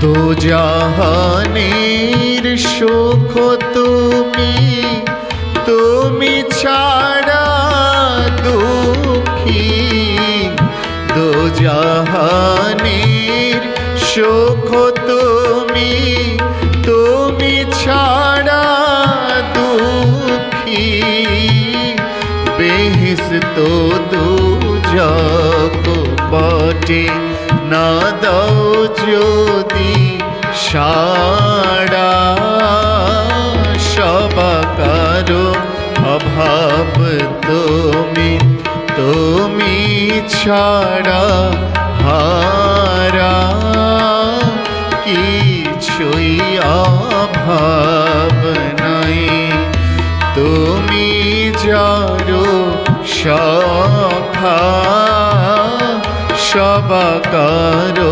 দো জাহানের সুখ তুমি, তুমি ছাড়া দুঃখী। দো জাহানের সুখ তুমি, তুমি ছাড়া দুঃখী। বেহেশত দোজখ বটে, না দাও যদি সাড়া। সবাকারো অভাব তুমি, তুমি ছাড়া হারা। কিছুই অভাব নাই, তুমি যারো সখা। সবাকারো